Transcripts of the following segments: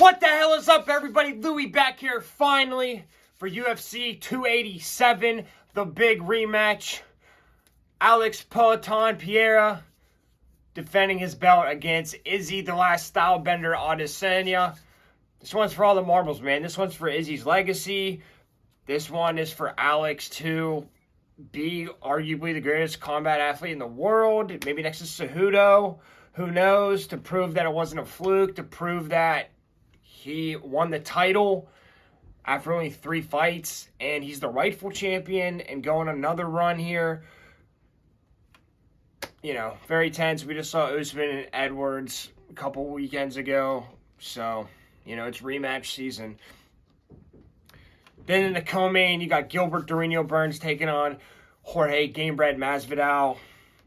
What the hell is up, everybody? Louis back here finally for UFC 287, the big rematch. Alex Pereira defending his belt against Izzy, the last stylebender, Adesanya. This one's for all the marbles, man. This one's for Izzy's legacy. This one is for Alex to be arguably the greatest combat athlete in the world. Maybe next to Cejudo. Who knows? To prove that it wasn't a fluke. To prove that he won the title after only 3 fights. And he's the rightful champion and going another run here. You know, very tense. We just saw Usman and Edwards a couple weekends ago. So, you know, it's rematch season. Then in the co-main, you got Gilbert Durinho Burns taking on Jorge Gamebred Masvidal.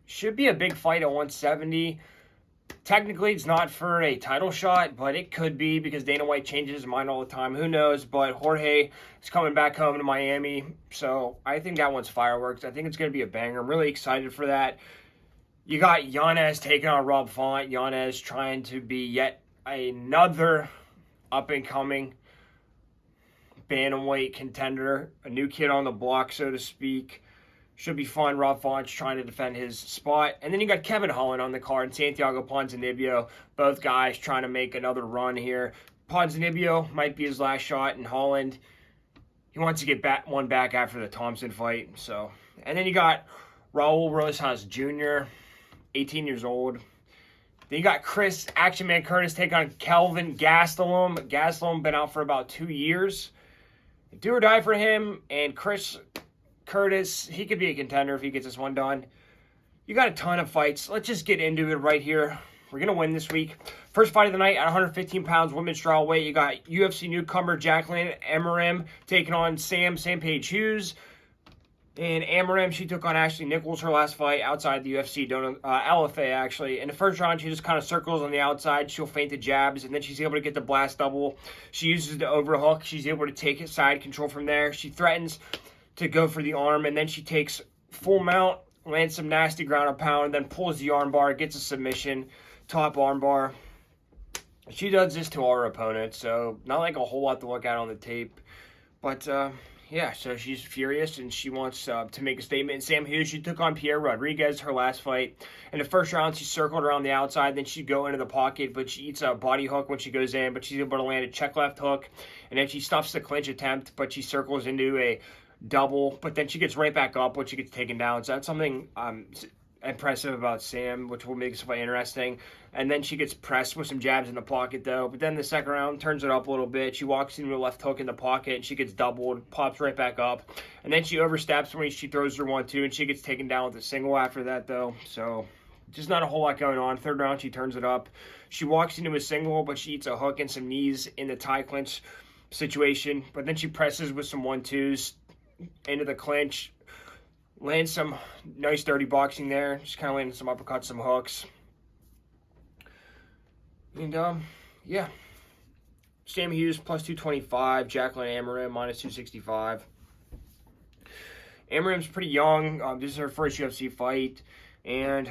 Should be a big fight at 170. Technically, it's not for a title shot, but it could be because Dana White changes his mind all the time. Who knows? But Jorge is coming back home to Miami, so I think that one's fireworks. I think it's going to be a banger. I'm really excited for that. You got YANEZ taking on Rob Font. YANEZ trying to be yet another up-and-coming bantamweight contender, a new kid on the block, so to speak. Should be fun. Rob Font's trying to defend his spot. And then you got Kevin Holland on the card and Santiago Ponzinibbio. Both guys trying to make another run here. Ponzinibbio might be his last shot, and Holland, he wants to get one back after the Thompson fight. So, and then you got Raul Rosas Jr., 18 years old. Then you got Chris Action Man Curtis take on Kelvin Gastelum. Gastelum been out for about 2 years. Do or die for him, and Chris Curtis, he could be a contender if he gets this one done. You got a ton of fights. Let's just get into it right here. We're going to win this week. First fight of the night at 115 pounds, women's strawweight. You got UFC newcomer Jacqueline AMORIM taking on Sam Hughes. And AMORIM, she took on Ashley Nichols her last fight outside the UFC, LFA actually. In the first round, she just kind of circles on the outside. She'll feint the jabs, and then she's able to get the blast double. She uses the overhook. She's able to take it side control from there. She threatens to go for the arm, and then she takes full mount, lands some nasty ground and pound, then pulls the arm bar, gets a submission, top arm bar. She does this to all her opponents, so not like a whole lot to look at on the tape. But, yeah, so she's furious, and she wants to make a statement. And Sam Hughes, she took on Pierre Rodriguez her last fight. In the first round, she circled around the outside, then she'd go into the pocket, but she eats a body hook when she goes in, but she's able to land a check left hook, and then she stops the clinch attempt, but she circles into a double, but then she gets right back up when she gets taken down. So that's something impressive about Sam, which will make this fight interesting. And then she gets pressed with some jabs in the pocket, though. But then the second round turns it up a little bit. She walks into a left hook in the pocket, and she gets doubled, pops right back up. And then she oversteps when she throws her 1-2, and she gets taken down with a single after that, though. So just not a whole lot going on. Third round, she turns it up. She walks into a single, but she eats a hook and some knees in the tie clinch situation. But then she presses with some 1-2s into the clinch, lands some nice dirty boxing there, just kind of landing some uppercuts, some hooks. And, yeah. Sam Hughes plus 225, Jacqueline AMORIM minus 265. AMORIM's pretty young. This is her first UFC fight, and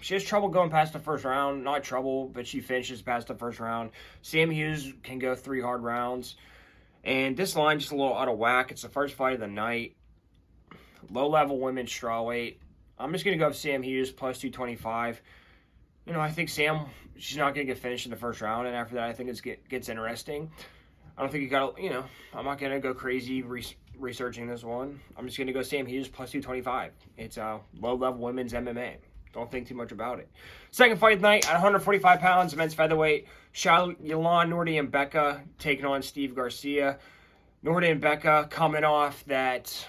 she has trouble going past the first round. Not trouble, but she finishes past the first round. Sam Hughes can go 3 hard rounds. And this line just a little out of whack. It's the first fight of the night. Low-level women's strawweight. I'm just going to go with Sam Hughes plus 225. You know, I think Sam, she's not going to get finished in the first round. And after that, I think it gets interesting. I don't think you got to, you know, I'm not going to go crazy researching this one. I'm just going to go Sam Hughes plus 225. It's low-level women's MMA. Don't think too much about it. Second fight of the night at 145 pounds, men's featherweight. YILAN, Nordi, and Becca taking on Steve Garcia. Nordi and Becca coming off that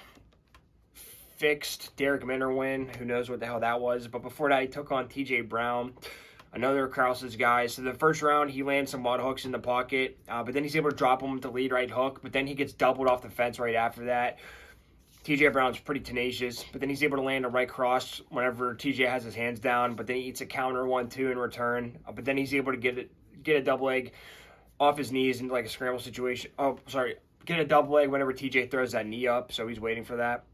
fixed Derek Minner win. Who knows what the hell that was. But before that, he took on TJ Brown, another Krause's guy. So the first round, he lands some mud hooks in the pocket. But then he's able to drop him with the lead right hook. But then he gets doubled off the fence right after that. TJ Brown's pretty tenacious, but then he's able to land a right cross whenever TJ has his hands down, but then he eats a counter 1-2 in return. But then he's able to get a double leg off his knees into like a scramble situation. Get a double leg whenever TJ throws that knee up, so he's waiting for that.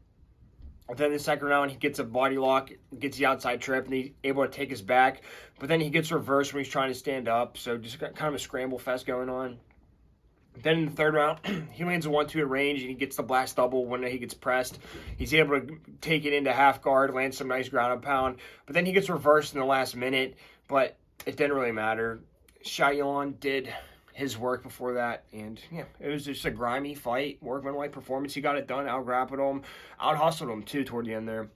But then in the second round, he gets a body lock, gets the outside trip, and he's able to take his back. But then he gets reversed when he's trying to stand up, so just got kind of a scramble fest going on. Then in the third round, he lands a 1-2 at range, and he gets the blast double when he gets pressed. He's able to take it into half guard, land some nice ground and pound. But then he gets reversed in the last minute, but it didn't really matter. YILAN did his work before that, and yeah, it was just a grimy fight, workmanlike performance. He got it done, out-grappled him, out-hustled him, too, toward the end there.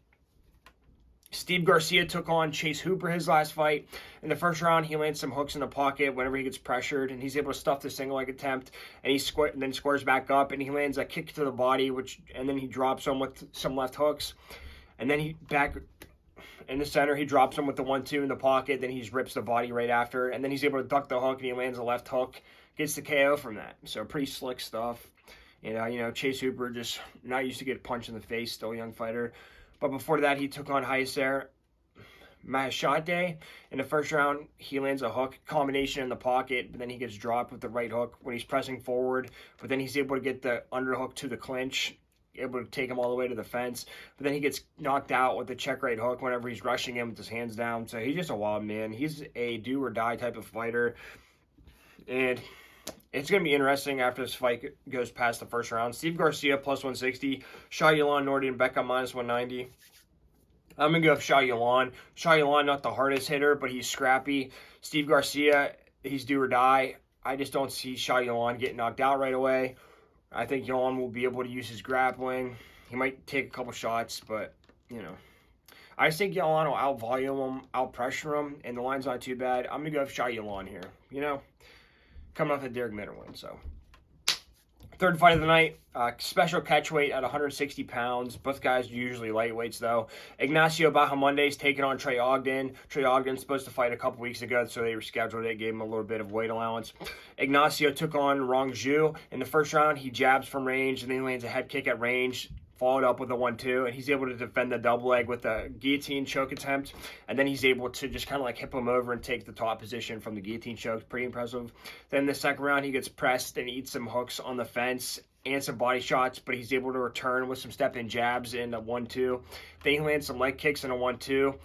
Steve Garcia took on Chase Hooper his last fight. In the first round, he lands some hooks in the pocket whenever he gets pressured, and he's able to stuff the single leg attempt, and then squares back up, and he lands a kick to the body, and then he drops him with some left hooks. And then he back in the center, he drops him with the 1-2 in the pocket, then he just rips the body right after, and then he's able to duck the hook, and he lands a left hook, gets the KO from that. So pretty slick stuff. And, Chase Hooper just not used to get punched in the face, still a young fighter. But before that, he took on HUGHES Maheshate. In the first round, he lands a hook combination in the pocket, but then he gets dropped with the right hook when he's pressing forward. But then he's able to get the underhook to the clinch, able to take him all the way to the fence. But then he gets knocked out with the check right hook whenever he's rushing him with his hands down. So he's just a wild man. He's a do-or-die type of fighter. And it's going to be interesting after this fight goes past the first round. Steve Garcia plus 160. YILAN, Nordian Beckham minus 190. I'm going to go with YILAN. YILAN, not the hardest hitter, but he's scrappy. Steve Garcia, he's do or die. I just don't see YILAN getting knocked out right away. I think YILAN will be able to use his grappling. He might take a couple shots, but, I just think YILAN will out-volume him, out-pressure him, and the line's not too bad. I'm going to go with YILAN here, coming off the Derek Minner win. So, third fight of the night, special catchweight at 160 pounds. Both guys usually lightweights, though. Ignacio Bahamondes taking on Trey Ogden. Trey Ogden's supposed to fight a couple weeks ago, so they rescheduled it, gave him a little bit of weight allowance. Ignacio took on Rong Zhu. In the first round, he jabs from range, and then he lands a head kick at range, followed up with a 1-2, and he's able to defend the double leg with a guillotine choke attempt, and then he's able to just kind of like hip him over and take the top position from the guillotine choke. Pretty impressive. Then the second round, he gets pressed and eats some hooks on the fence and some body shots, but he's able to return with some step-in jabs in a 1-2. Then he lands some leg kicks in a 1-2.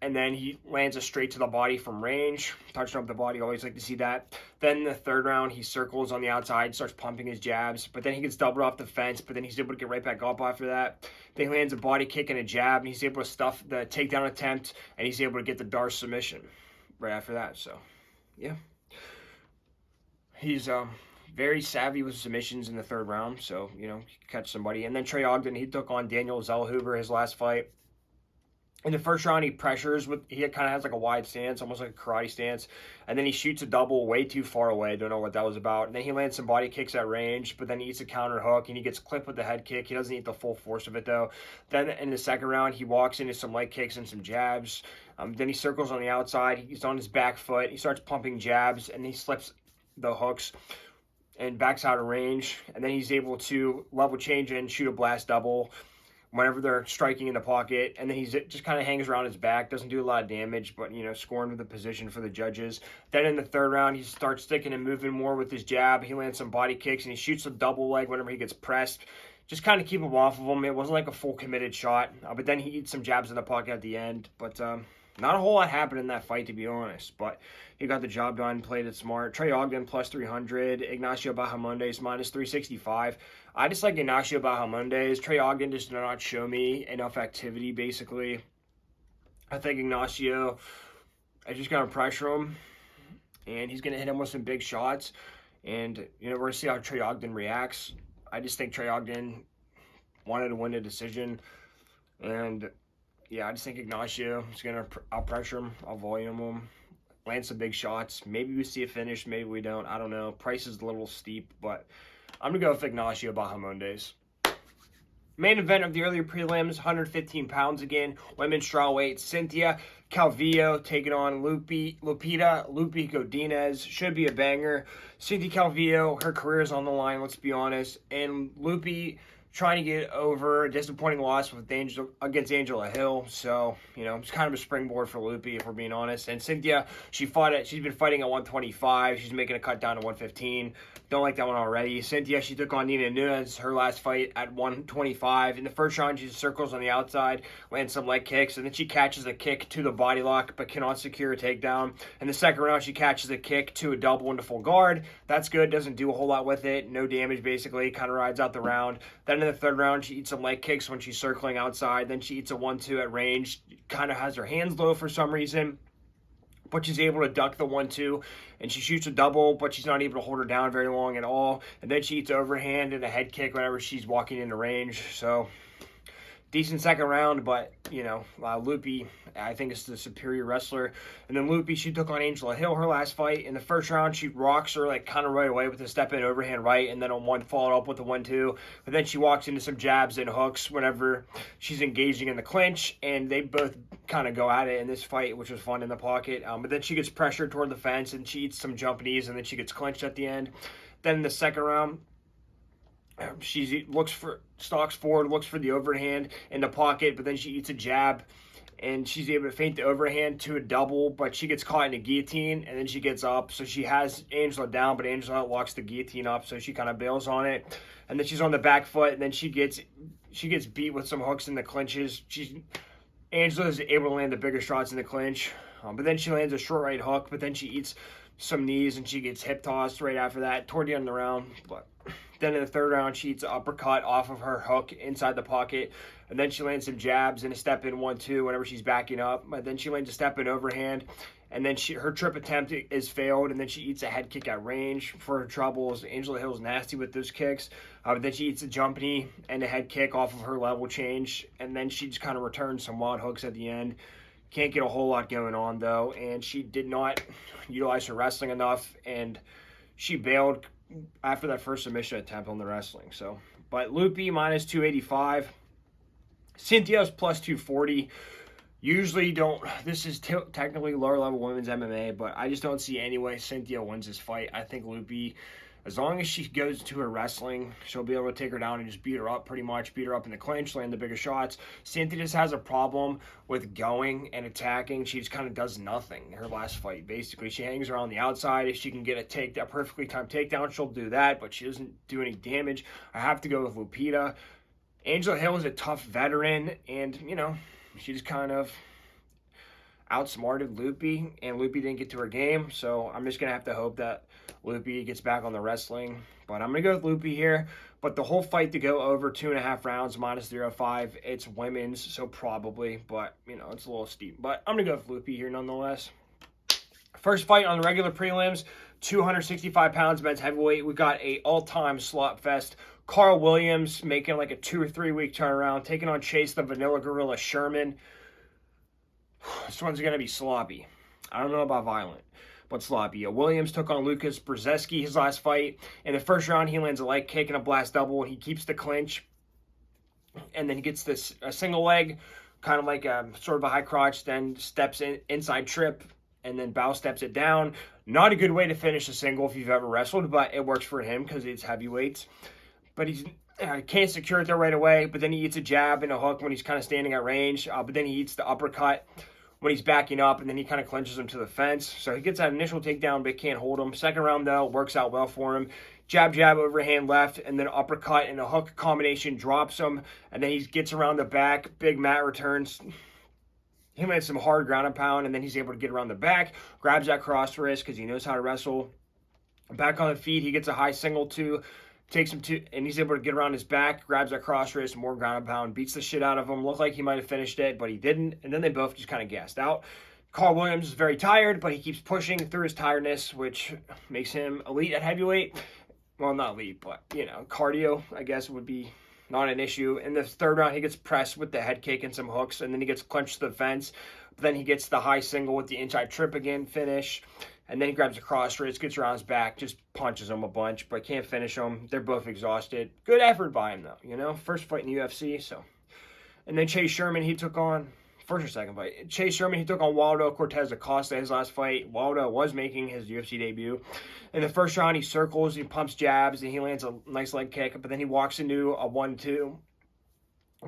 And then he lands a straight to the body from range, touching up the body. Always like to see that. Then the third round, he circles on the outside, starts pumping his jabs, but then he gets doubled off the fence, but then he's able to get right back up after that. Then he lands a body kick and a jab, and he's able to stuff the takedown attempt, and he's able to get the Dar submission right after that. So, yeah. He's very savvy with submissions in the third round, so, catch somebody. And then Trey Ogden, he took on Daniel Zellhuber his last fight. In the first round, he pressures he kind of has like a wide stance, almost like a karate stance. And then he shoots a double way too far away. Don't know what that was about. And then he lands some body kicks at range, but then he eats a counter hook and he gets clipped with the head kick. He doesn't eat the full force of it though. Then in the second round, he walks into some leg kicks and some jabs. Then he circles on the outside. He's on his back foot. He starts pumping jabs and he slips the hooks and backs out of range. And then he's able to level change and shoot a blast double whenever they're striking in the pocket, and then he just kind of hangs around his back, doesn't do a lot of damage, but, scoring with the position for the judges. Then in the third round, he starts sticking and moving more with his jab. He lands some body kicks, and he shoots a double leg whenever he gets pressed. Just kind of keep him off of him. It wasn't like a full committed shot, but then he eats some jabs in the pocket at the end. But not a whole lot happened in that fight, to be honest, but he got the job done, played it smart. Trey Ogden plus 300, Ignacio Bahamondes minus 365. I just like Ignacio Bahamondes. Trey Ogden just did not show me enough activity, basically. I think Ignacio is just going to pressure him, and he's going to hit him with some big shots. And, we're going to see how Trey Ogden reacts. I just think Trey Ogden wanted to win the decision. And, yeah, I just think Ignacio is going to out-pressure him, out-volume him, land some big shots. Maybe we see a finish, maybe we don't. I don't know. Price is a little steep, but I'm going to go with Ignacio Bahamondes. Main event of the earlier prelims, 115 pounds again. Women's strawweight, Cynthia Calvillo taking on Lupi Godinez. Should be a banger. Cynthia Calvillo, her career is on the line, let's be honest. And Lupi trying to get over a disappointing loss with against Angela Hill. So, you know, it's kind of a springboard for Loopy, if we're being honest. And Cynthia, she's been fighting at 125. She's making a cut down to 115. Don't like that one already. Cynthia, she took on Nina Nunes, her last fight at 125. In the first round, she circles on the outside, lands some leg kicks, and then she catches a kick to the body lock, but cannot secure a takedown. In the second round, she catches a kick to a double into full guard. That's good. Doesn't do a whole lot with it. No damage, basically. Kind of rides out the round. Then in the third round, she eats some leg kicks when she's circling outside. Then she eats a 1-2 at range. Kind of has her hands low for some reason, but she's able to duck the 1-2, and she shoots a double, but she's not able to hold her down very long at all. And then she eats overhand and a head kick whenever she's walking into range. So, decent second round, but, you know, Loopy, I think, is the superior wrestler. And then Loopy, she took on Angela Hill her last fight. In the first round, she rocks her, like, kind of right away with a step-in overhand right, and then on one, followed up with a 1-2. But then she walks into some jabs and hooks whenever she's engaging in the clinch, and they both kind of go at it in this fight, which was fun in the pocket. But then she gets pressured toward the fence, and she eats some jump knees, and then she gets clinched at the end. Then in the second round, she stalks forward, looks for the overhand in the pocket, but then she eats a jab, and she's able to feint the overhand to a double, but she gets caught in a guillotine, and then she gets up. So she has Angela down, but Angela locks the guillotine up, so she kind of bails on it. And then she's on the back foot, and then she gets beat with some hooks in the clinches. Angela is able to land the bigger shots in the clinch, but then she lands a short right hook, but then she eats some knees, and she gets hip tossed right after that toward the end of the round. But then in the third round, she eats an uppercut off of her hook inside the pocket. And then she lands some jabs and a step-in 1-2 whenever she's backing up. But then she lands a step-in overhand. And then her trip attempt is failed. And then she eats a head kick at range for her troubles. Angela Hill's nasty with those kicks. But then she eats a jump knee and a head kick off of her level change. And then she just kind of returns some wild hooks at the end. Can't get a whole lot going on, though. And she did not utilize her wrestling enough. And she bailed after that first submission attempt on the wrestling. So, but Loopy minus 285. Cynthia's plus 240. Usually this is technically lower level women's MMA, but I just don't see any way Cynthia wins this fight. I think Loopy, as long as she goes to her wrestling, she'll be able to take her down and just beat her up pretty much, beat her up in the clinch, land the bigger shots. Cynthia just has a problem with going and attacking. She just kind of does nothing her last fight, basically. She hangs around the outside. If she can get a perfectly timed takedown, she'll do that, but she doesn't do any damage. I have to go with Lupita. Angela Hill is a tough veteran, and, you know, she just kind of outsmarted Loopy, and Loopy didn't get to her game, so I'm just going to have to hope that Loopy gets back on the wrestling. But I'm going to go with Loopy here. But the whole fight to go over 2.5 rounds, minus 0.5, it's women's, so probably. But, you know, it's a little steep. But I'm going to go with Loopy here nonetheless. First fight on the regular prelims, 265 pounds men's heavyweight. We got a all-time slot fest. Carl Williams making like a 2 or 3 week turnaround, taking on Chase the Vanilla Gorilla Sherman. This one's going to be sloppy. I don't know about violent, but sloppy. Williams took on Lucas Brzeski his last fight. In the first round, he lands a leg kick and a blast double. He keeps the clinch, and then he gets a single leg, kind of like sort of a high crotch, then steps in inside trip, and then bow steps it down. Not a good way to finish a single if you've ever wrestled, but it works for him because it's heavyweights. But he's can't secure it there right away, but then he eats a jab and a hook when he's kind of standing at range, but then he eats the uppercut when he's backing up, and then he kind of clinches him to the fence. So he gets that initial takedown, but can't hold him. Second round, though, works out well for him. Jab, overhand left, and then uppercut and a hook combination drops him, and then he gets around the back. Big mat returns. He made some hard ground and pound, and then he's able to get around the back, grabs that cross wrist because he knows how to wrestle. Back on the feet, he gets a high single two. Takes him to, and he's able to get around his back, grabs that cross wrist, more ground and pound, beats the shit out of him. Looked like he might have finished it, but he didn't. And then they both just kind of gassed out. Carl Williams is very tired, but he keeps pushing through his tiredness, which makes him elite at heavyweight. Well, not elite, but, you know, cardio, I guess, would be not an issue. In the third round, he gets pressed with the head kick and some hooks, and then he gets clenched to the fence. But then he gets the high single with the inside trip again, finish. And then he grabs a cross wrist, gets around his back, just punches him a bunch, but can't finish him. They're both exhausted. Good effort by him, though, you know? First fight in the UFC, so. And then Chase Sherman, he took on first or second fight. Chase Sherman, he took on Waldo Cortez Acosta his last fight. Waldo was making his UFC debut. In the first round, he circles, he pumps jabs, and he lands a nice leg kick, but then he walks into a 1-2.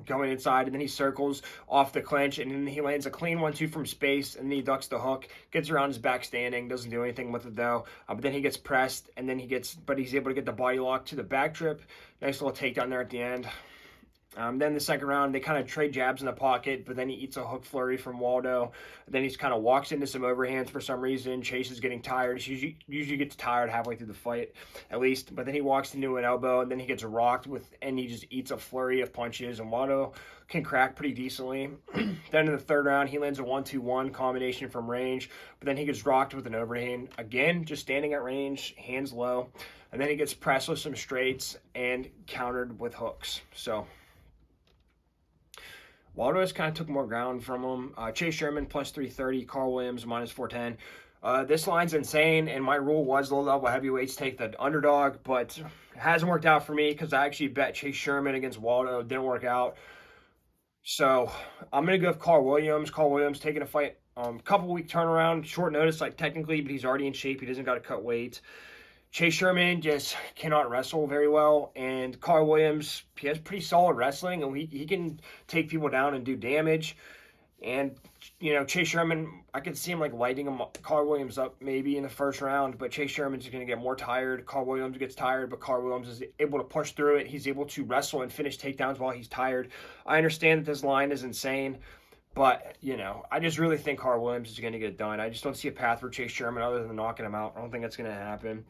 Going inside, and then he circles off the clinch, and then he lands a clean 1-2 from space, and then he ducks the hook, gets around his back standing, doesn't do anything with it though, but then he gets pressed, and then he's able to get the body lock to the back trip. Nice little takedown there at the end. Then the second round, they kind of trade jabs in the pocket, but then he eats a hook flurry from Waldo. Then he kind of walks into some overhands for some reason. Chase is getting tired. He usually gets tired halfway through the fight, at least. But then he walks into an elbow, and then he gets rocked and he just eats a flurry of punches, and Waldo can crack pretty decently. Then in the third round, he lands a 1-2-1 combination from range, but then he gets rocked with an overhand. Again, just standing at range, hands low. And then he gets pressed with some straights and countered with hooks. So Waldo just kind of took more ground from him. Chase Sherman plus 330, Carl Williams minus 410. This line's insane, and my rule was low-level heavyweights take the underdog, but it hasn't worked out for me because I actually bet Chase Sherman against Waldo. It didn't work out. So I'm going to go with Carl Williams. Carl Williams taking a fight, couple-week turnaround, short notice, like technically, but he's already in shape. He doesn't got to cut weight. Chase Sherman just cannot wrestle very well, and Carl Williams, he has pretty solid wrestling, and he can take people down and do damage. And, you know, Chase Sherman, I could see him like lighting Carl Williams up maybe in the first round, but Chase Sherman's going to get more tired. Carl Williams gets tired, but Carl Williams is able to push through it. He's able to wrestle and finish takedowns while he's tired. I understand that this line is insane, but, you know, I just really think Carl Williams is going to get it done. I just don't see a path for Chase Sherman other than knocking him out. I don't think that's going to happen.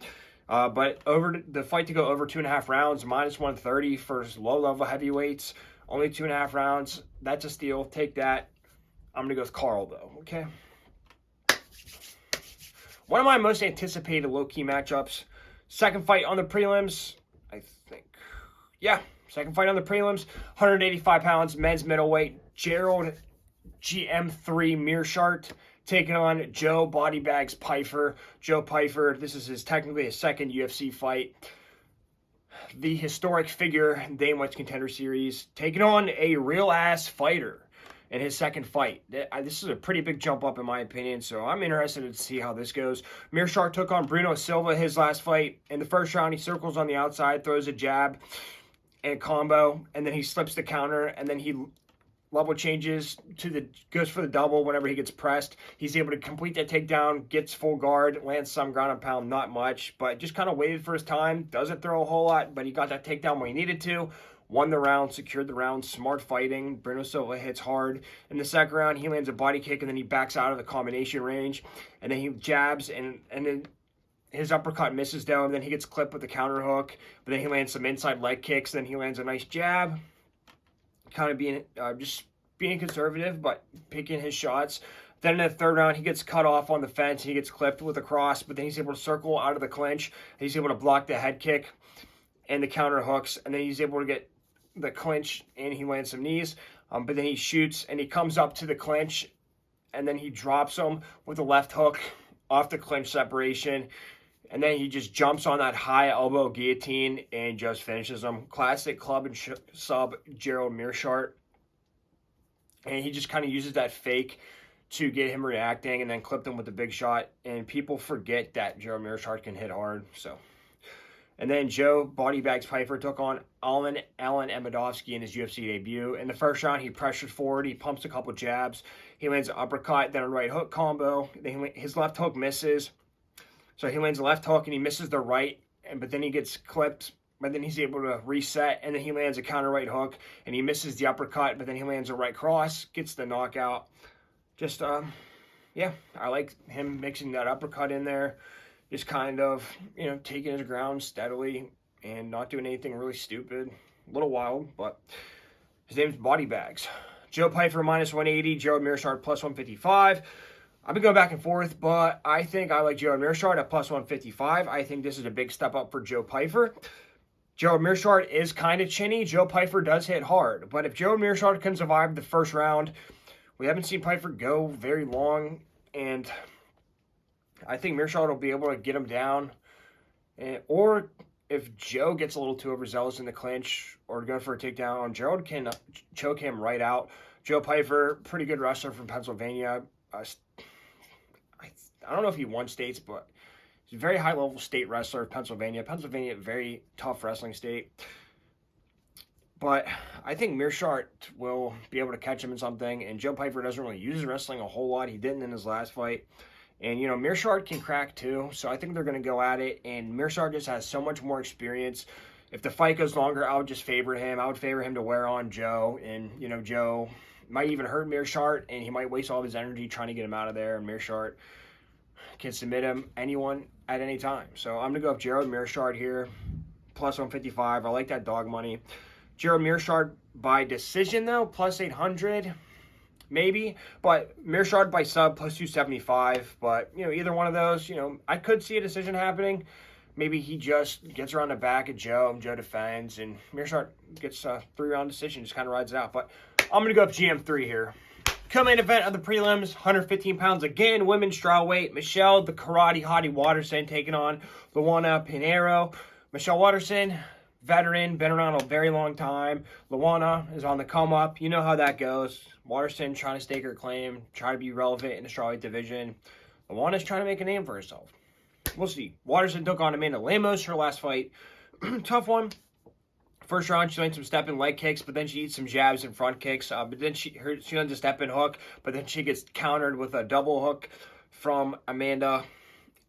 But over the fight to go over 2.5 rounds, minus 130 for low-level heavyweights, only 2.5 rounds. That's a steal. Take that. I'm going to go with Carl, though, okay? One of my most anticipated low-key matchups. Second fight on the prelims, I think. Yeah, second fight on the prelims. 185 pounds, men's middleweight. Gerald GM3 Meerschaert taking on Joe Bodybags PYFER. Joe PYFER, this is technically his second UFC fight. The historic figure in Dana White's Contender Series, taking on a real-ass fighter in his second fight. This is a pretty big jump up in my opinion, so I'm interested to see how this goes. Meerschaert took on Bruno Silva his last fight. In the first round, he circles on the outside, throws a jab and a combo, and then he slips the counter, and then he level changes goes for the double whenever he gets pressed. He's able to complete that takedown, gets full guard, lands some ground and pound, not much, but just kind of waited for his time. Doesn't throw a whole lot, but he got that takedown when he needed to. Won the round, secured the round, smart fighting. Bruno Silva hits hard. In the second round, he lands a body kick, and then he backs out of the combination range, and then he jabs, and then his uppercut misses though, and then he gets clipped with the counter hook, but then he lands some inside leg kicks, then he lands a nice jab. Kind of being just being conservative, but picking his shots. Then in the third round, he gets cut off on the fence. He gets clipped with a cross, but then he's able to circle out of the clinch. He's able to block the head kick and the counter hooks, and then he's able to get the clinch, and he lands some knees. But then he shoots, and he comes up to the clinch, and then he drops him with a left hook off the clinch separation. And then he just jumps on that high elbow guillotine and just finishes him. Classic club and sub Gerald Meerschaert. And he just kind of uses that fake to get him reacting and then clipped him with a big shot. And people forget that Gerald Meerschaert can hit hard. So, and then Joe Bodybags PYFER took on Alan Amedovski in his UFC debut. In the first round, he pressures forward. He pumps a couple jabs. He lands an uppercut, then a right hook combo. Then his left hook misses. So he lands a left hook and he misses the right, but then he gets clipped, but then he's able to reset, and then he lands a counter right hook, and he misses the uppercut, but then he lands a right cross, gets the knockout. Just, yeah, I like him mixing that uppercut in there, just kind of, you know, taking his ground steadily and not doing anything really stupid. A little wild, but his name's Bodybags. Joe PYFER minus 180, Gerald Meerschaert plus 155. I've been going back and forth, but I think I like Gerald Meerschaert at plus 155. I think this is a big step up for Joe PYFER. Gerald Meerschaert is kind of chinny. Joe PYFER does hit hard, but if Gerald Meerschaert can survive the first round, we haven't seen PYFER go very long, and I think Meerschaert will be able to get him down, or if Joe gets a little too overzealous in the clinch or going for a takedown, Gerald can choke him right out. Joe PYFER, pretty good wrestler from Pennsylvania. I don't know if he won states, but he's a very high-level state wrestler of Pennsylvania. Pennsylvania, very tough wrestling state. But I think Meerschaert will be able to catch him in something, and Joe PYFER doesn't really use his wrestling a whole lot. He didn't in his last fight. And, you know, Meerschaert can crack too, so I think they're going to go at it. And Meerschaert just has so much more experience. If the fight goes longer, I would just favor him. I would favor him to wear on Joe. And, you know, Joe might even hurt Meerschaert, and he might waste all of his energy trying to get him out of there. And Meerschaert can submit anyone at any time. So I'm going to go with Gerald Meerschaert here, plus 155. I like that dog money. Gerald Meerschaert by decision, though, plus 800. Maybe, but Meerschaert by sub plus 275. But, you know, either one of those, you know, I could see a decision happening. Maybe he just gets around the back of Joe, and Joe defends, and Meerschaert gets a 3-round decision, just kind of rides it out. But I'm going to go up GM3 here. Co-main event of the prelims, 115 pounds again, women's strawweight. Michelle, the karate hottie Waterson, taking on Luana Pinheiro. Michelle Waterson, veteran, been around a very long time. Luana is on the come up. You know how that goes. Waterson trying to stake her claim, try to be relevant in the strawweight division. Luana's trying to make a name for herself. We'll see. Waterson took on Amanda Lemos her last fight. Tough one. First round, she lands some step-in leg kicks, but then she eats some jabs and front kicks. But then she lands a step-in hook, but then she gets countered with a double hook from Amanda.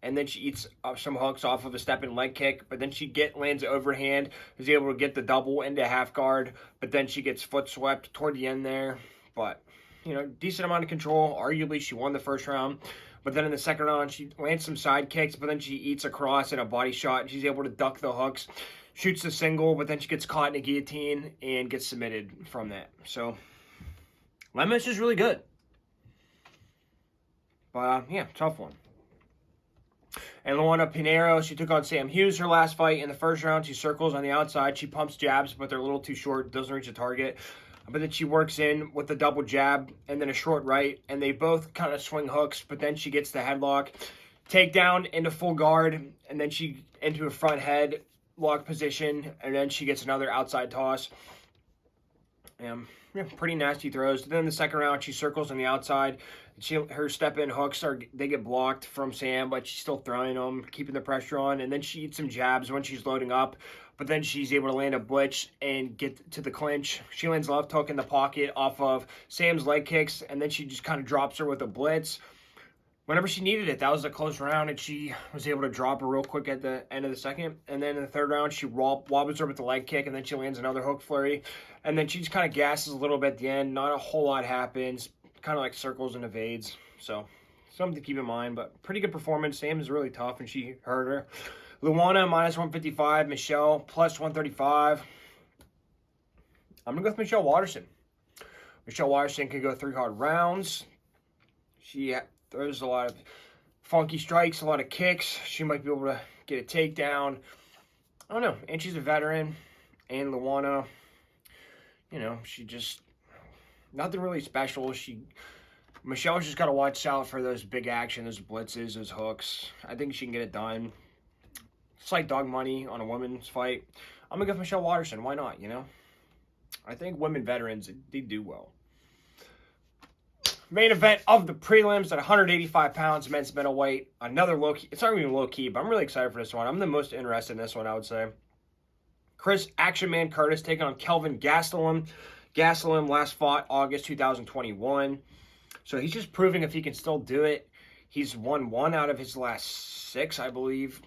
And then she eats some hooks off of a step-in leg kick, but then she lands overhand, is able to get the double into half guard, but then she gets foot swept toward the end there. But, you know, decent amount of control. Arguably, she won the first round. But then in the second round, she lands some side kicks, but then she eats a cross and a body shot, and she's able to duck the hooks, shoots the single, but then she gets caught in a guillotine and gets submitted from that. So, Lemos is really good. But, yeah, tough one. And Luana Pinheiro, she took on Sam Hughes her last fight. In the first round, she circles on the outside. She pumps jabs, but they're a little too short. Doesn't reach the target. But then she works in with the double jab and then a short right. And they both kind of swing hooks. But then she gets the headlock. Takedown into full guard. And then she into a front head lock position. And then she gets another outside toss. Yeah, pretty nasty throws. Then in the second round, she circles on the outside. Her step-in hooks, they get blocked from Sam, but she's still throwing them, keeping the pressure on. And then she eats some jabs when she's loading up. But then she's able to land a blitz and get to the clinch. She lands a left hook in the pocket off of Sam's leg kicks. And then she just kind of drops her with a blitz. Whenever she needed it, that was a close round. And she was able to drop her real quick at the end of the second. And then in the third round, she wobbles her with the leg kick. And then she lands another hook flurry. And then she just kind of gasses a little bit at the end. Not a whole lot happens. Kind of like circles and evades. So, something to keep in mind. But pretty good performance. Sam is really tough, and she hurt her. Luana, minus 155. Michelle, plus 135. I'm going to go with Michelle Waterson. Michelle Waterson can go 3 hard rounds. She throws a lot of funky strikes, a lot of kicks. She might be able to get a takedown. I don't know. And she's a veteran. And Luana, you know, she just... nothing really special. Michelle's just got to watch out for those big action, those blitzes, those hooks. I think she can get it done. It's like dog money on a women's fight. I'm going to go with Michelle Waterson. Why not, you know? I think women veterans, they do well. Main event of the prelims at 185 pounds, men's middleweight. Another low-key. It's not even low-key, but I'm really excited for this one. I'm the most interested in this one, I would say. Chris Action Man Curtis taking on Kelvin Gastelum. Gastelum last fought August 2021. So he's just proving if he can still do it. He's won 1 out of his last 6, I believe.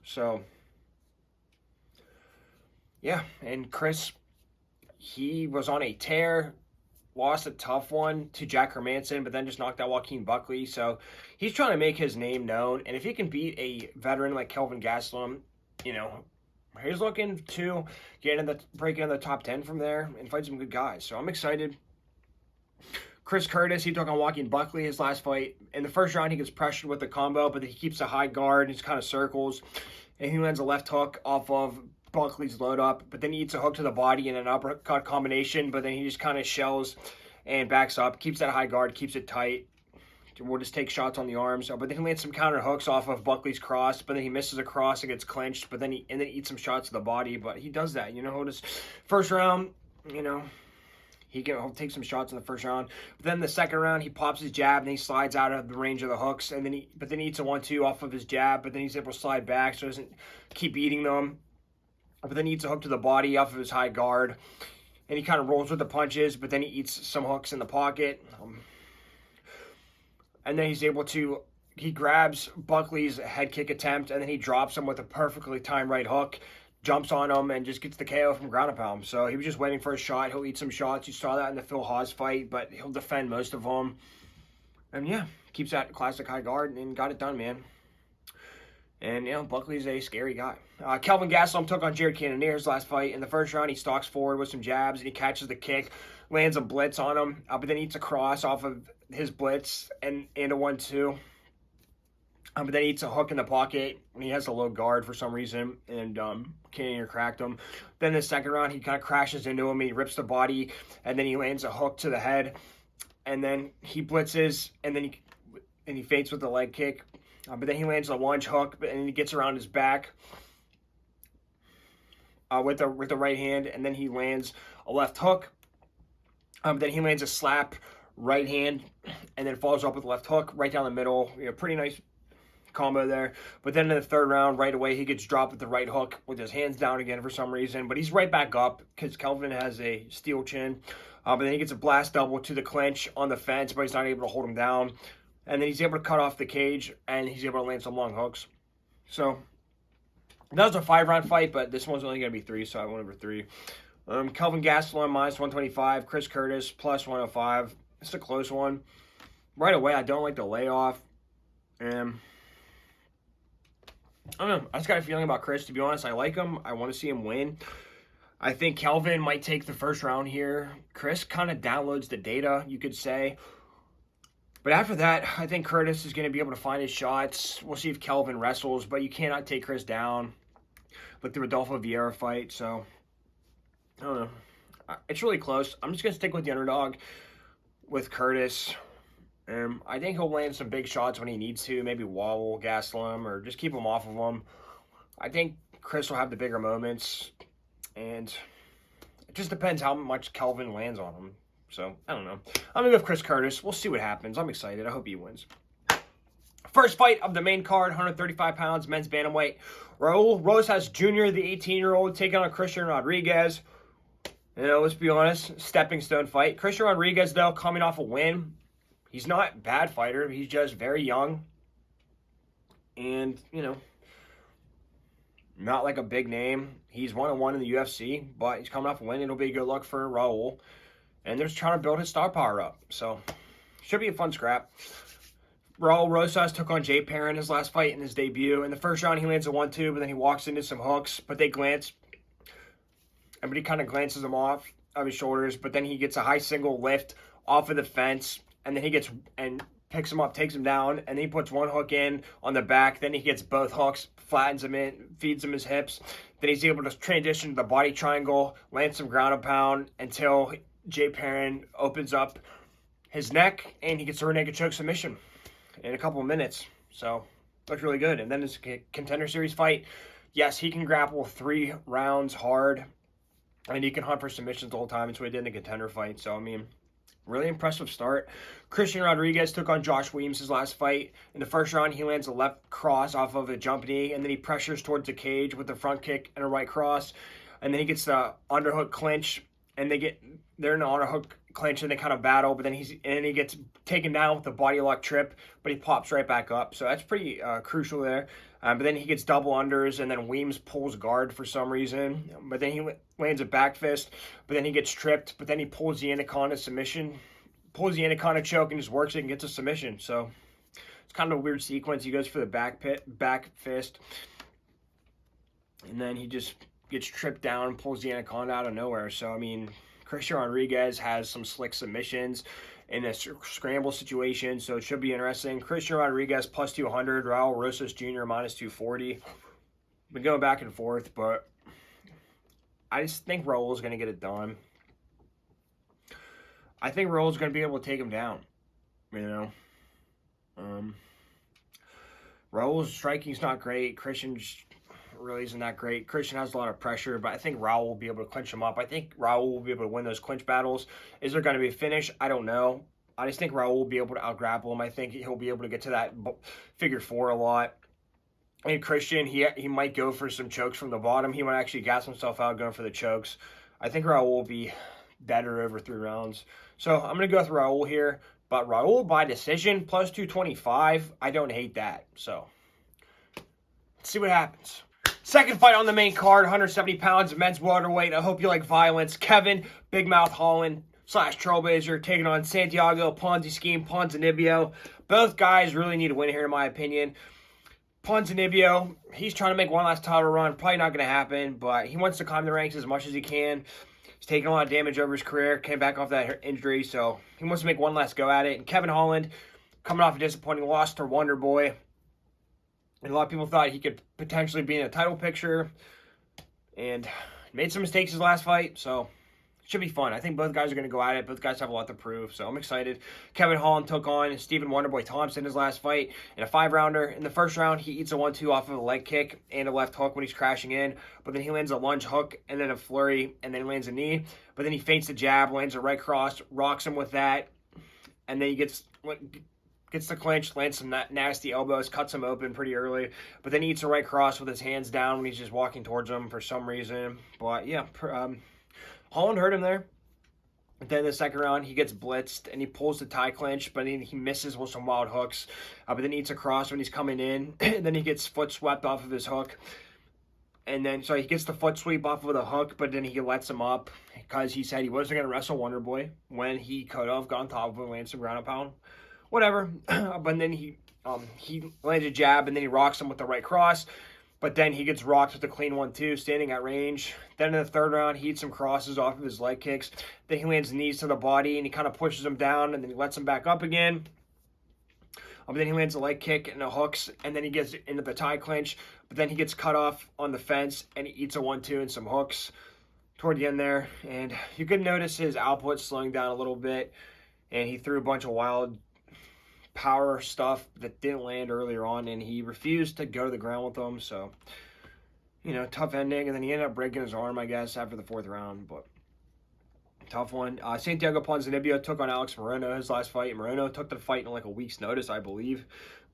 So, yeah. And Chris, he was on a tear. Lost a tough one to Jack Hermanson, but then just knocked out Joaquin Buckley. So he's trying to make his name known. And if he can beat a veteran like Kelvin Gastelum, you know, he's looking to break into the top 10 from there and fight some good guys. So I'm excited. Chris Curtis, he took on Joaquin Buckley his last fight. In the first round, he gets pressured with the combo, but he keeps a high guard. He kind of circles, and he lands a left hook off of Buckley's load up. But then he eats a hook to the body in an uppercut combination, but then he just kind of shells and backs up, keeps that high guard, keeps it tight. We'll just take shots on the arms. But then he lands some counter hooks off of Buckley's cross, but then he misses a cross and gets clinched, but then he eats some shots to the body. But he does that, you know. He'll just, first round, you know, he'll take some shots in the first round. But then the second round, he pops his jab and he slides out of the range of the hooks, and then he eats a 1-2 off of his jab, but then he's able to slide back so he doesn't keep eating them. But then he eats a hook to the body off of his high guard, and he kind of rolls with the punches, but then he eats some hooks in the pocket. And then he's able to, he grabs Buckley's head kick attempt, and then he drops him with a perfectly timed right hook, jumps on him, and just gets the KO from ground and pound. So he was just waiting for a shot. He'll eat some shots. You saw that in the Phil Haas fight, but he'll defend most of them. And yeah, keeps that classic high guard and got it done, man. And, you know, Buckley's a scary guy. Kelvin Gastelum took on Jared Cannonier's last fight. In the first round, he stalks forward with some jabs, and he catches the kick, lands a blitz on him, but then eats a cross off of his blitz and a 1-2. But then he eats a hook in the pocket, and he has a low guard for some reason, and Cannonier cracked him. Then in the second round, he kind of crashes into him, and he rips the body, and then he lands a hook to the head, and then he blitzes, and then he feints with the leg kick. But then he lands a lunge hook, and he gets around his back with the right hand, and then he lands a left hook. Then he lands a slap right hand, and then follows up with a left hook right down the middle. You know, pretty nice combo there. But then in the third round, right away, he gets dropped with the right hook with his hands down again for some reason. But he's right back up because Kelvin has a steel chin. But then he gets a blast double to the clinch on the fence, but he's not able to hold him down. And then he's able to cut off the cage, and he's able to land some long hooks. So that was a 5-round fight, but this one's only going to be 3, so I went over 3. Kelvin Gastelum minus 125, Chris Curtis plus 105. It's a close one. Right away, I don't like the layoff. And I don't know. I just got a feeling about Chris, to be honest. I like him. I want to see him win. I think Kelvin might take the first round here. Chris kind of downloads the data, you could say. But after that, I think Curtis is going to be able to find his shots. We'll see if Kelvin wrestles, but you cannot take Chris down like the Rodolfo Vieira fight. So, I don't know. It's really close. I'm just going to stick with the underdog with Curtis. I think he'll land some big shots when he needs to. Maybe wobble Gastelum or just keep him off of him. I think Chris will have the bigger moments. And it just depends how much Kelvin lands on him. So, I don't know. I'm going to go with Chris Curtis. We'll see what happens. I'm excited. I hope he wins. First fight of the main card, 135 pounds, men's bantamweight. Raul Rosas Jr., the 18-year-old, taking on Christian Rodriguez. You know, let's be honest, stepping stone fight. Christian Rodriguez, though, coming off a win. He's not a bad fighter. He's just very young. And, you know, not like a big name. He's 1-1 in the UFC, but he's coming off a win. It'll be good luck for Raul. And they're just trying to build his star power up. So, should be a fun scrap. Raul Rosas took on Jay Perrin his last fight in his debut. In the first round, he lands a 1-2, but then he walks into some hooks. But they glance. But he kind of glances them off of his shoulders. But then he gets a high single lift off of the fence. And then he gets and picks him up, takes him down. And then he puts one hook in on the back. Then he gets both hooks, flattens him in, feeds him his hips. Then he's able to transition to the body triangle, land some ground and pound until Jay Perrin opens up his neck, and he gets a rear naked choke submission in a couple of minutes. So, looks really good. And then it's a contender series fight. Yes, he can grapple 3 rounds hard, and he can hunt for submissions the whole time. It's what he did in the contender fight. So, I mean, really impressive start. Christian Rodriguez took on Josh Williams his last fight. In the first round, he lands a left cross off of a jump knee, and then he pressures towards the cage with a front kick and a right cross. And then he gets the underhook clinch, and they're in an underhook clinch, and they kind of battle, but then he gets taken down with the body lock trip, but he pops right back up. So that's pretty crucial there. But then he gets double unders, and then Weems pulls guard for some reason. But then he lands a back fist, but then he gets tripped, but then he pulls the anaconda submission, pulls the anaconda choke, and just works it and gets a submission. So it's kind of a weird sequence. He goes for the back fist, and then he just gets tripped down and pulls the anaconda out of nowhere. So, I mean, Christian Rodriguez has some slick submissions in a scramble situation, so it should be interesting. Christian Rodriguez plus 200, Raul Rosas Jr. minus 240. Been going back and forth, but I just think Raul is going to get it done. I think Raul is going to be able to take him down, you know. Raul's striking's not great. Christian's really isn't that great. Christian has a lot of pressure, but I think Raul will be able to clinch him up. I think Raul will be able to win those clinch battles. Is there going to be a finish? I don't know. I just think Raul will be able to out-grapple him. I think he'll be able to get to that figure four a lot. And Christian, he might go for some chokes from the bottom. He might actually gas himself out going for the chokes. I think Raul will be better over 3 rounds. So I'm going to go with Raul here. But Raul by decision, plus 225, I don't hate that. So, let's see what happens. Second fight on the main card, 170 pounds, men's welterweight. I hope you like violence. Kevin, Big Mouth Holland / Trailblazer taking on Santiago Ponzi Scheme Ponzinibbio. Both guys really need a win here, in my opinion. Ponzinibbio, he's trying to make one last title run. Probably not going to happen, but he wants to climb the ranks as much as he can. He's taken a lot of damage over his career, came back off that injury, so he wants to make one last go at it. And Kevin Holland, coming off a disappointing loss to Wonder Boy. And a lot of people thought he could potentially be in a title picture. And made some mistakes his last fight, so it should be fun. I think both guys are going to go at it. Both guys have a lot to prove, so I'm excited. Kevin Holland took on Stephen Wonderboy Thompson his last fight in a 5-rounder. In the first round, he eats a 1-2 off of a leg kick and a left hook when he's crashing in. But then he lands a lunge hook and then a flurry and then lands a knee. But then he feints the jab, lands a right cross, rocks him with that. And then he gets the clinch, lands some nasty elbows, cuts him open pretty early. But then he eats a right cross with his hands down when he's just walking towards him for some reason. But yeah, Holland hurt him there. Then in the second round, he gets blitzed, and he pulls the tie clinch, but he misses with some wild hooks. But then he eats a cross when he's coming in. Then he gets foot swept off of his hook. And then, so he gets the foot sweep off of the hook, but then he lets him up because he said he wasn't going to wrestle Wonder Boy when he could have gone top of him, landed some ground and pound. Whatever. But then he lands a jab, and then he rocks him with the right cross. But then he gets rocked with a clean 1-2, standing at range. Then in the third round, he eats some crosses off of his leg kicks. Then he lands knees to the body, and he kind of pushes him down, and then he lets him back up again. But then he lands a leg kick and the hooks, and then he gets into the tie clinch. But then he gets cut off on the fence, and he eats a 1-2 and some hooks toward the end there. And you could notice his output slowing down a little bit, and he threw a bunch of wild power stuff that didn't land earlier on, and he refused to go to the ground with them. So, you know, tough ending. And then he ended up breaking his arm, I guess, after the 4th round. But tough one. Santiago Ponzinibbio took on Alex Morono his last fight. Morono took the fight in like a week's notice, I believe.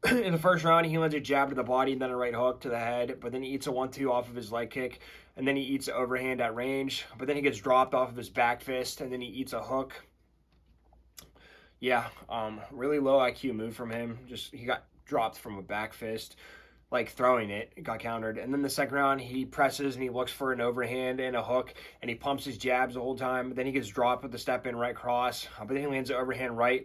In the first round, he lands a jab to the body and then a right hook to the head. But then he eats a 1-2 off of his leg kick. And then he eats an overhand at range. But then he gets dropped off of his back fist. And then he eats a hook. Yeah, really low IQ move from him. Just, he got dropped from a back fist, like throwing it. It got countered. And then the second round, he presses and he looks for an overhand and a hook, and he pumps his jabs the whole time. Then he gets dropped with the step-in right cross. But then he lands an overhand right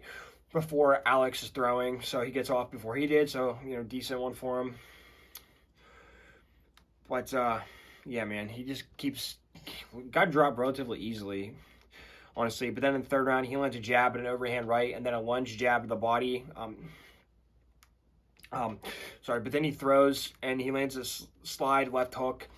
before Alex is throwing. So he gets off before he did. So, you know, decent one for him. But, yeah, man, he just got dropped relatively easily, honestly. But then in the third round, he lands a jab and an overhand right, and then a lunge jab to the body. But then he throws, and he lands a slide left hook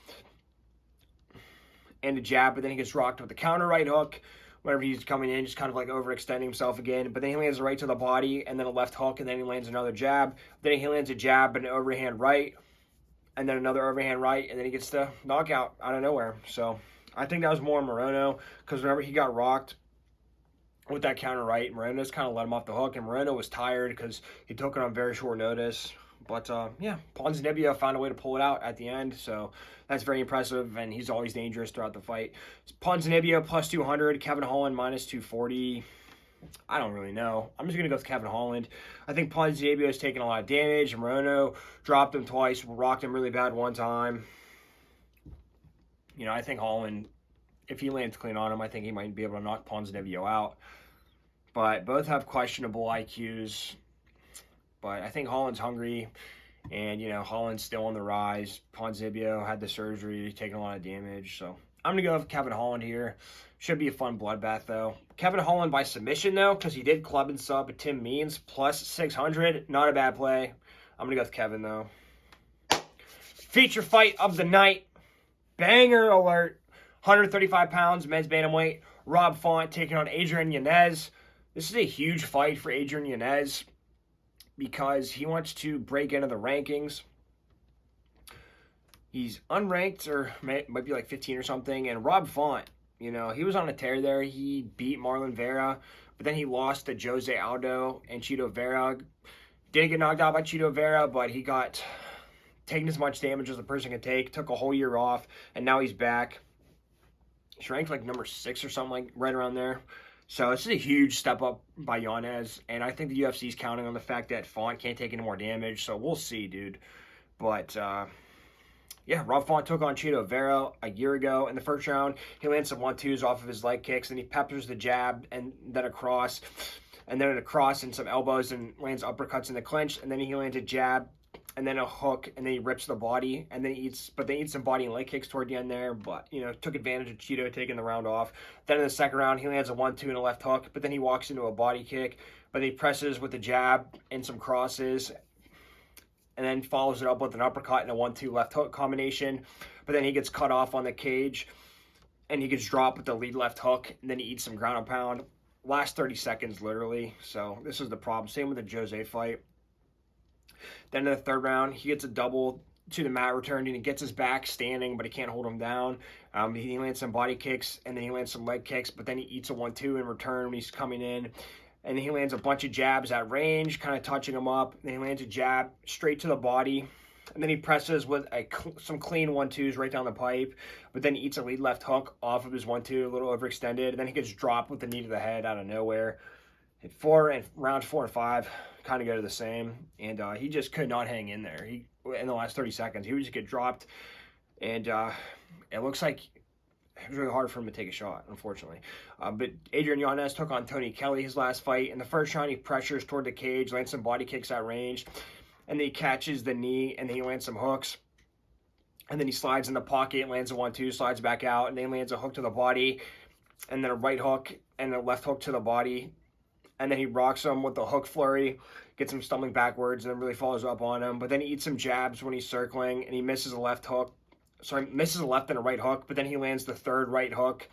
and a jab, but then he gets rocked with the counter right hook whenever he's coming in, just kind of like overextending himself again. But then he lands a right to the body, and then a left hook, and then he lands another jab. Then he lands a jab and an overhand right, and then another overhand right, and then he gets the knockout out of nowhere. So I think that was more Morono, because whenever he got rocked with that counter right, Morono's kind of let him off the hook, and Morono was tired because he took it on very short notice. But, yeah, Ponzinibbio found a way to pull it out at the end, so that's very impressive, and he's always dangerous throughout the fight. Ponzinibbio plus 200, Kevin Holland minus 240. I don't really know. I'm just going to go with Kevin Holland. I think Ponzinibbio has taken a lot of damage. Morono dropped him twice, rocked him really bad one time. You know, I think Holland, if he lands clean on him, I think he might be able to knock Ponzinibbio out. But both have questionable IQs. But I think Holland's hungry, and, you know, Holland's still on the rise. Ponzinibbio had the surgery, taking a lot of damage. So I'm going to go with Kevin Holland here. Should be a fun bloodbath, though. Kevin Holland by submission, though, because he did club and sub at Tim Means, plus 600. Not a bad play. I'm going to go with Kevin, though. Feature fight of the night. Banger alert. 135 pounds, men's bantamweight. Rob Font taking on Adrian Yanez. This is a huge fight for Adrian Yanez. because he wants to break into the rankings. He's unranked, or might be like 15 or something. And Rob Font, you know, he was on a tear there. He beat Marlon Vera, but then he lost to Jose Aldo and Chito Vera. Didn't get knocked out by Chito Vera, but he got taken as much damage as the person could take. Took a whole year off, and now he's back. He's ranked like number 6 or something, like right around there. So this is a huge step up by Yanez, and I think the UFC's counting on the fact that Font can't take any more damage. So we'll see, dude. But yeah, Rob Font took on Chito Vera a year ago in the first round. He lands some 1-2s off of his leg kicks, and he peppers the jab and then a cross, and then a cross and some elbows, and lands uppercuts in the clinch, and then he lands a jab and then a hook, and then he rips the body, and then he eats some body and leg kicks toward the end there, but, you know, took advantage of Chito taking the round off. Then in the second round, he lands a 1-2 and a left hook, but then he walks into a body kick, but he presses with a jab and some crosses, and then follows it up with an uppercut and a 1-2 left hook combination. But then he gets cut off on the cage, and he gets dropped with the lead left hook, and then he eats some ground and pound. Last 30 seconds, literally. So this is the problem. Same with the Jose fight. Then in the third round, he gets a double to the mat return, and he gets his back standing, but he can't hold him down. He lands some body kicks, and then he lands some leg kicks, but then he eats a 1-2 in return when he's coming in. And he lands a bunch of jabs at range, kind of touching him up. Then he lands a jab straight to the body. And then he presses with some clean 1-2s right down the pipe. But then he eats a lead left hook off of his 1-2, a little overextended. And then he gets dropped with the knee to the head out of nowhere. Rounds 4 and 5 kind of go to the same. And he just could not hang in there. In the last 30 seconds, he would just get dropped. And it looks like it was really hard for him to take a shot, unfortunately. But Adrian Yanez took on Tony Kelly his last fight. In the first round, he pressures toward the cage, lands some body kicks at range, and then he catches the knee, and then he lands some hooks. And then he slides in the pocket, lands a 1-2, slides back out, and then lands a hook to the body, and then a right hook and a left hook to the body. And then he rocks him with the hook flurry, gets him stumbling backwards, and then really follows up on him. But then he eats some jabs when he's circling, and he misses a left hook. Sorry, misses a left and a right hook, but then he lands the third right hook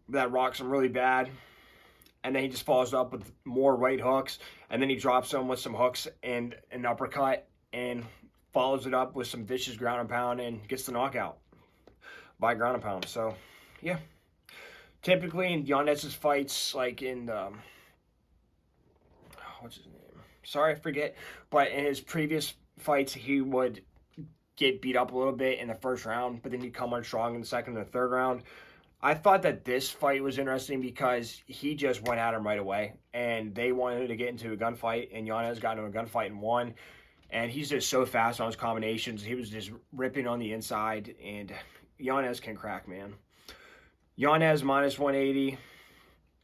that rocks him really bad. And then he just follows up with more right hooks, and then he drops him with some hooks and an uppercut, and follows it up with some vicious ground and pound, and gets the knockout by ground and pound. So, yeah. Typically in Yanez's fights, like in, what's his name? Sorry, I forget. But in his previous fights, he would get beat up a little bit in the first round, but then he'd come on strong in the second and the third round. I thought that this fight was interesting because he just went at him right away, and they wanted to get into a gunfight, and Yanez got into a gunfight and won. And he's just so fast on his combinations. He was just ripping on the inside, and Yanez can crack, man. Yanez minus 180,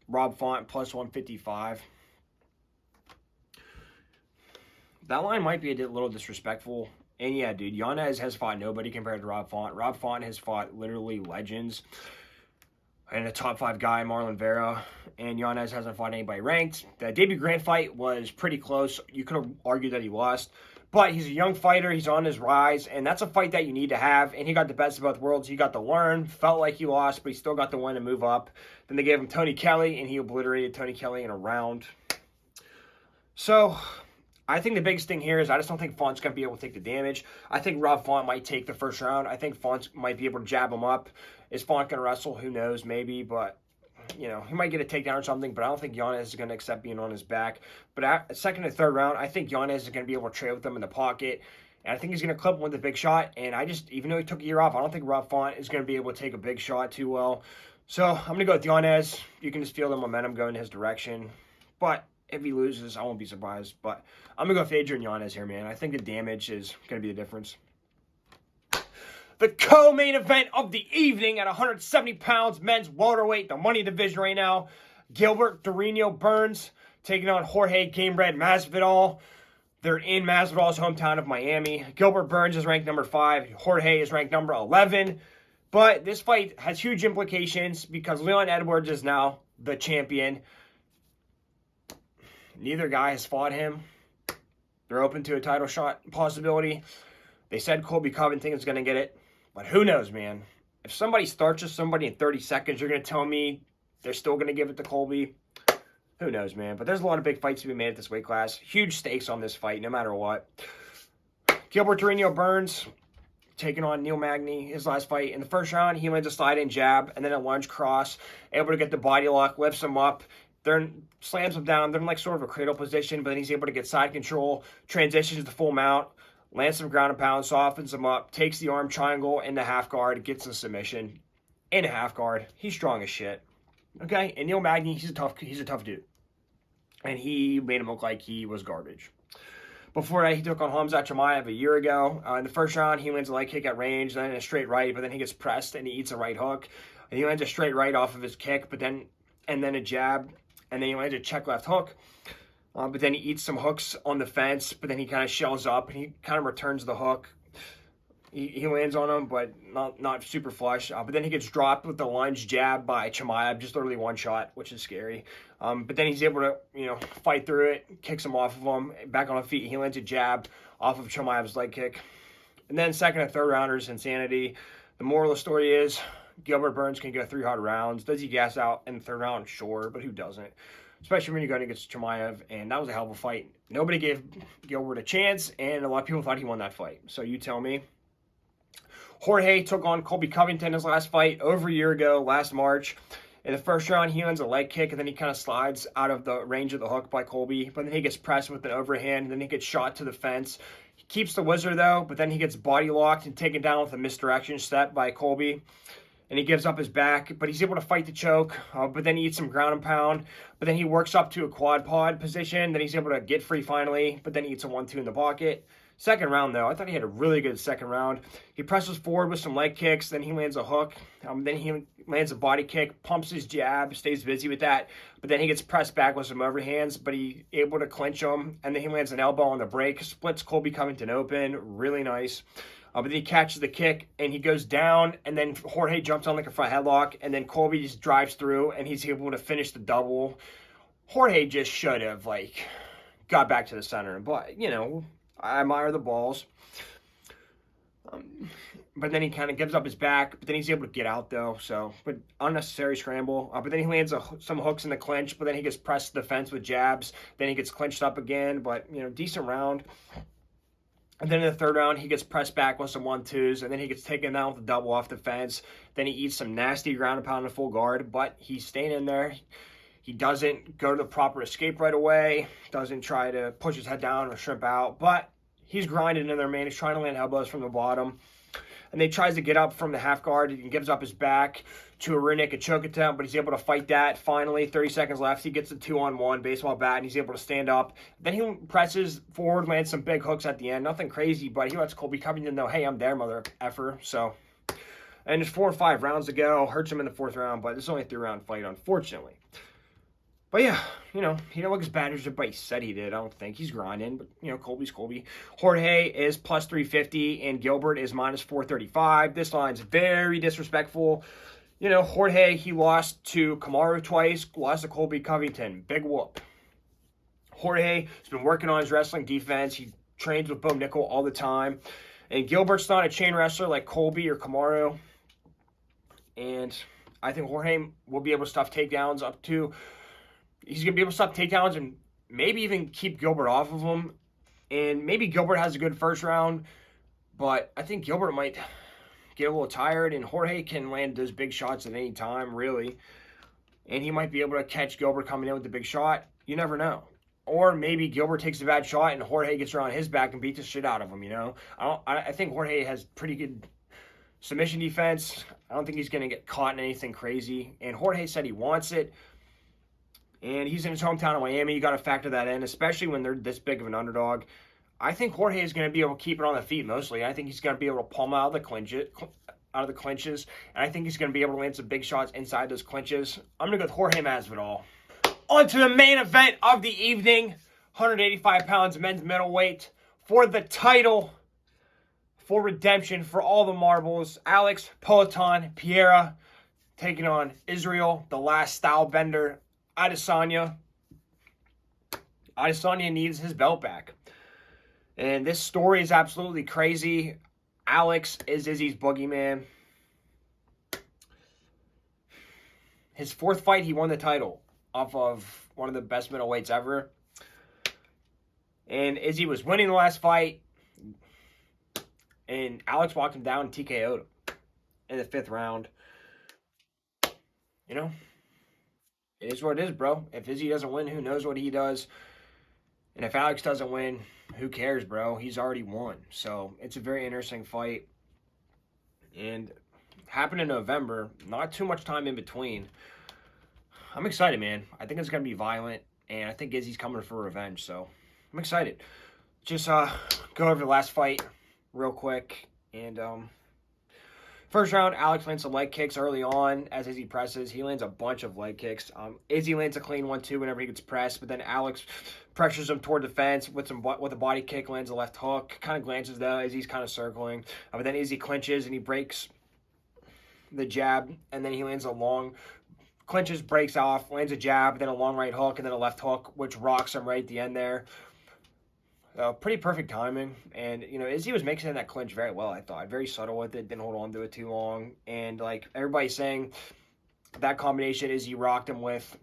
Rob Font plus 155. That line might be a little disrespectful. And yeah, dude, Yanez has fought nobody compared to Rob Font. Rob Font has fought literally legends. And a top 5 guy, Marlon Vera. And Yanez hasn't fought anybody ranked. The debut Grant fight was pretty close. You could have argued that he lost. But he's a young fighter. He's on his rise. And that's a fight that you need to have. And he got the best of both worlds. He got to learn. Felt like he lost, but he still got the win and move up. Then they gave him Tony Kelly, and he obliterated Tony Kelly in a round. So I think the biggest thing here is I just don't think Font's going to be able to take the damage. I think Rob Font might take the first round. I think Font might be able to jab him up. Is Font going to wrestle? Who knows? Maybe. But, you know, he might get a takedown or something. But I don't think Yanez is going to accept being on his back. But at second and third round, I think Yanez is going to be able to trade with him in the pocket. And I think he's going to clip him with a big shot. And even though he took a year off, I don't think Rob Font is going to be able to take a big shot too well. So I'm going to go with Yanez. You can just feel the momentum going in his direction. But if he loses, I won't be surprised. But I'm going to go with Adrian Yanez here, man. I think the damage is going to be the difference. The co-main event of the evening at 170 pounds, men's welterweight, the money division right now. Gilbert Durinho Burns taking on Jorge Gamebred Masvidal. They're in Masvidal's hometown of Miami. Gilbert Burns is ranked number 5. Jorge is ranked number 11. But this fight has huge implications because Leon Edwards is now the champion. Neither guy has fought him. They're open to a title shot possibility. They said Colby Covington is going to get it. But who knows, man? If somebody starches somebody in 30 seconds, you're going to tell me they're still going to give it to Colby? Who knows, man? But there's a lot of big fights to be made at this weight class. Huge stakes on this fight, no matter what. Gilbert Torino Burns taking on Neil Magny, his last fight. In the first round, he lands a slide-in jab and then a lunge cross, able to get the body lock, lifts him up, slams him down. They're in like sort of a cradle position, but then he's able to get side control, transitions to full mount, lands some ground and pound, softens him up, takes the arm triangle into half guard, gets the submission in half guard. He's strong as shit. Okay, and Neil Magny, he's a tough dude. And he made him look like he was garbage. Before that, he took on Khamzat Chimaev a year ago. In the first round, he lands a leg kick at range, then a straight right, but then he gets pressed and he eats a right hook. And he lands a straight right off of his kick, and then a jab, and then he lands a check left hook. But then he eats some hooks on the fence, but then he kind of shells up and he kind of returns the hook. He lands on him, but not super flush. But then he gets dropped with the lunge jab by Chimaev, just literally one shot, which is scary. But then he's able to, fight through it, kicks him off of him, back on his feet. He lands a jab off of Chimaev's leg kick. And then second and third rounders, insanity. The moral of the story is Gilbert Burns can go 3 hard rounds. Does he gas out in the third round? Sure, but who doesn't? Especially when you're going against Chimaev, and that was a hell of a fight. Nobody gave Gilbert a chance, and a lot of people thought he won that fight. So you tell me. Jorge took on Colby Covington his last fight over a year ago, last March. In the first round, he lands a leg kick, and then he kind of slides out of the range of the hook by Colby. But then he gets pressed with an overhand, and then he gets shot to the fence. He keeps the whizzer, though, but then he gets body locked and taken down with a misdirection step by Colby. And he gives up his back, but he's able to fight the choke. But then he eats some ground and pound. But then he works up to a quad pod position. Then he's able to get free finally, but then he eats a 1-2 in the pocket. Second round, though, I thought he had a really good second round. He presses forward with some leg kicks. Then he lands a hook. Then he lands a body kick, pumps his jab, stays busy with that. But then he gets pressed back with some overhands, but he's able to clinch him. And then he lands an elbow on the break, splits Colby Covington open. Really nice. But then he catches the kick, and he goes down, and then Jorge jumps on like a front headlock, and then Colby just drives through, and he's able to finish the double. Jorge just should have, got back to the center. But, I admire the balls. But then he kind of gives up his back, but then he's able to get out, though. But unnecessary scramble. But then he lands some hooks in the clinch, but then he gets pressed to the fence with jabs. Then he gets clinched up again, but, decent round. And then in the third round, he gets pressed back with some 1-2s, and then he gets taken down with a double off the fence. Then he eats some nasty ground and pound in full guard, but he's staying in there. He doesn't go to the proper escape right away, doesn't try to push his head down or shrimp out, but he's grinding in there, man. He's trying to land elbows from the bottom. And then he tries to get up from the half guard and gives up his back to a rear naked choke attempt, but he's able to fight that. Finally, 30 seconds left. He gets a 2-on-1 baseball bat, and he's able to stand up. Then he presses forward, lands some big hooks at the end. Nothing crazy, but he lets Colby Covington know, hey, I'm there, mother effer. And there's 4 or 5 rounds to go. Hurts him in the 4th round, but it's only a 3-round fight, unfortunately. But yeah, he didn't look as bad as everybody said he did. I don't think. He's grinding, but, Colby's Colby. Jorge is plus 350, and Gilbert is minus 435. This line's very disrespectful. Jorge, he lost to Kamaru twice, lost to Colby Covington. Big whoop. Jorge has been working on his wrestling defense. He trains with Bo Nickel all the time. And Gilbert's not a chain wrestler like Colby or Kamaru. And I think Jorge will be able to stuff takedowns up to... He's going to be able to stop takedowns and maybe even keep Gilbert off of him. And maybe Gilbert has a good first round, but I think Gilbert might get a little tired, and Jorge can land those big shots at any time, really. And he might be able to catch Gilbert coming in with the big shot. You never know. Or maybe Gilbert takes a bad shot and Jorge gets around his back and beats the shit out of him, I think Jorge has pretty good submission defense. I don't think he's going to get caught in anything crazy. And Jorge said he wants it. And he's in his hometown of Miami. You got to factor that in, especially when they're this big of an underdog. I think Jorge is going to be able to keep it on the feet mostly. I think he's going to be able to palm out of the clinches. And I think he's going to be able to land some big shots inside those clinches. I'm going to go with Jorge Masvidal. On to the main event of the evening. 185 pounds men's middleweight for the title. For redemption for all the marbles. Alex Poatan Pereira taking on Israel, the last style bender. Adesanya needs his belt back. And this story is absolutely crazy. Alex is Izzy's boogeyman. His 4th fight, he won the title. off of one of the best middleweights ever. And Izzy was winning the last fight, and Alex walked him down and TKO'd him in the 5th round. You know, it is what it is, bro. If Izzy doesn't win, who knows what he does? And if Alex doesn't win, who cares, bro? He's already won. So it's a very interesting fight. And happened in November. Not too much time in between. I'm excited, man. I think it's going to be violent. And I think Izzy's coming for revenge. So I'm excited. Just go over the last fight real quick. And first round, Alex lands some leg kicks early on as Izzy presses. He lands a bunch of leg kicks. Izzy lands a clean 1-2 whenever he gets pressed, but then Alex pressures him toward the fence with a body kick, lands a left hook. Kind of glances though, Izzy's kind of circling. But then Izzy clinches and he breaks the jab, and then he lands a long, clinches, breaks off, lands a jab, then a long right hook, and then a left hook, which rocks him right at the end there. Pretty perfect timing, and you know, Izzy was mixing that clinch very well. I thought very subtle with it, didn't hold on to it too long, and like everybody's saying, that combination Izzy rocked him with.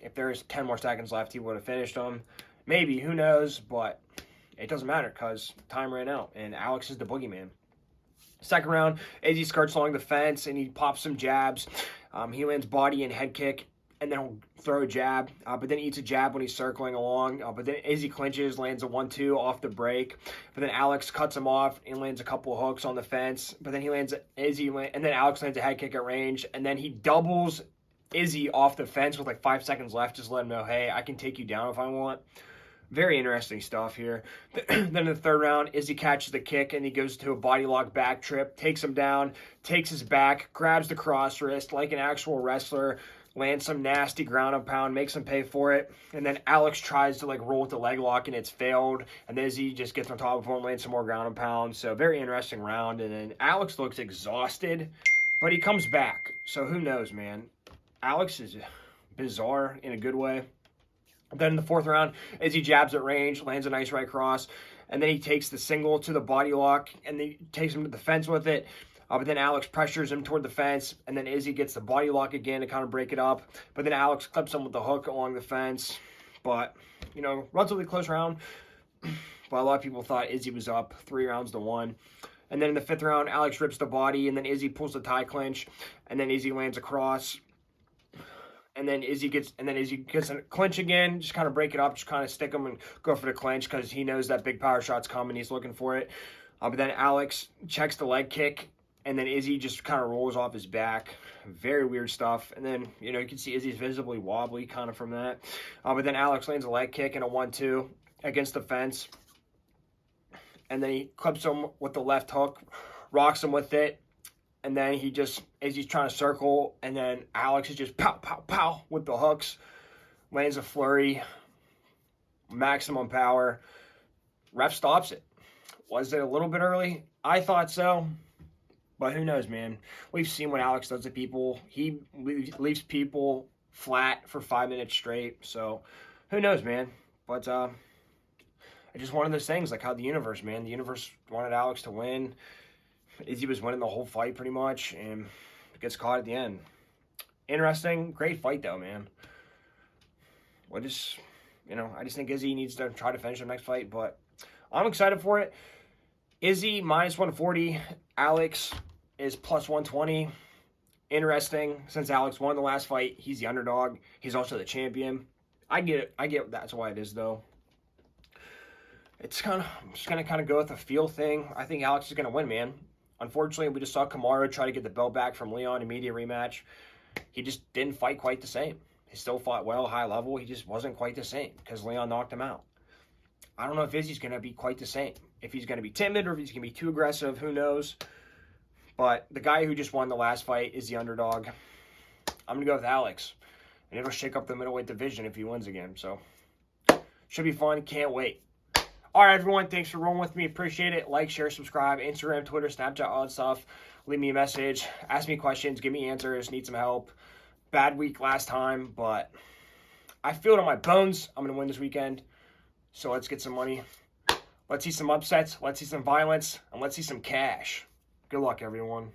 If there's 10 more seconds left, he would have finished him. Maybe, who knows? But it doesn't matter because time ran out, and Alex is the boogeyman. Second round, Izzy skirts along the fence and he pops some jabs. He lands body and head kick, and then he'll throw a jab, but then eats a jab when he's circling along. But then Izzy clinches, lands a 1-2 off the break. But then Alex cuts him off and lands a couple hooks on the fence. But then and then Alex lands a head kick at range, and then he doubles Izzy off the fence with like 5 seconds left. Just let him know, hey, I can take you down if I want. Very interesting stuff here. Then in the third round, Izzy catches the kick and he goes to a body lock back trip, takes him down, takes his back, grabs the cross wrist like an actual wrestler, lands some nasty ground and pound, makes him pay for it. And then Alex tries to like roll with the leg lock and it's failed. And then Izzy just gets on top of him, lands some more ground and pound. So very interesting round. And then Alex looks exhausted, but he comes back. So who knows, man? Alex is bizarre in a good way. Then in the fourth round, Izzy jabs at range, lands a nice right cross, and then he takes the single to the body lock, and then he takes him to the fence with it. But then Alex pressures him toward the fence, and then Izzy gets the body lock again to kind of break it up. But then Alex clips him with the hook along the fence. But, you know, relatively close round. But a lot of people thought Izzy was up 3-1. And then in the fifth round, Alex rips the body, and then Izzy pulls the tie clinch, and then Izzy lands a cross. And then Izzy gets a clinch again, just kind of break it up, just kind of stick him and go for the clinch because he knows that big power shot's coming. He's looking for it. But then Alex checks the leg kick, and then Izzy just kind of rolls off his back. Very weird stuff. And then, you know, you can see Izzy's visibly wobbly kind of from that. But then Alex lands a leg kick and a 1-2 against the fence. And then he clips him with the left hook, rocks him with it. And then Izzy's trying to circle, and then Alex is just pow, pow, pow with the hooks. Lands a flurry. Maximum power. Ref stops it. Was it a little bit early? I thought so. But who knows, man. We've seen what Alex does to people. He leaves people flat for 5 minutes straight. So who knows, man. But it's just one of those things, like how the universe wanted Alex to win. Izzy was winning the whole fight pretty much, and gets caught at the end. Interesting, great fight though, man. I just think Izzy needs to try to finish the next fight, but I'm excited for it. Izzy -140, Alex is +120. Interesting, since Alex won the last fight, he's the underdog. He's also the champion. I get it. That's why it is though. I'm just gonna go with a feel thing. I think Alex is gonna win, man. Unfortunately, we just saw Kamaru try to get the belt back from Leon, immediate rematch. He just didn't fight quite the same. He still fought well, high level. He just wasn't quite the same because Leon knocked him out. I don't know if Izzy's going to be quite the same. If he's going to be timid or if he's going to be too aggressive, who knows. But the guy who just won the last fight is the underdog. I'm going to go with Alex. And it'll shake up the middleweight division if he wins again. So, should be fun. Can't wait. All right, everyone. Thanks for rolling with me. Appreciate it. Like, share, subscribe. Instagram, Twitter, Snapchat, all that stuff. Leave me a message. Ask me questions. Give me answers. Need some help. Bad week last time, but I feel it on my bones. I'm going to win this weekend. So let's get some money. Let's see some upsets. Let's see some violence. And let's see some cash. Good luck, everyone.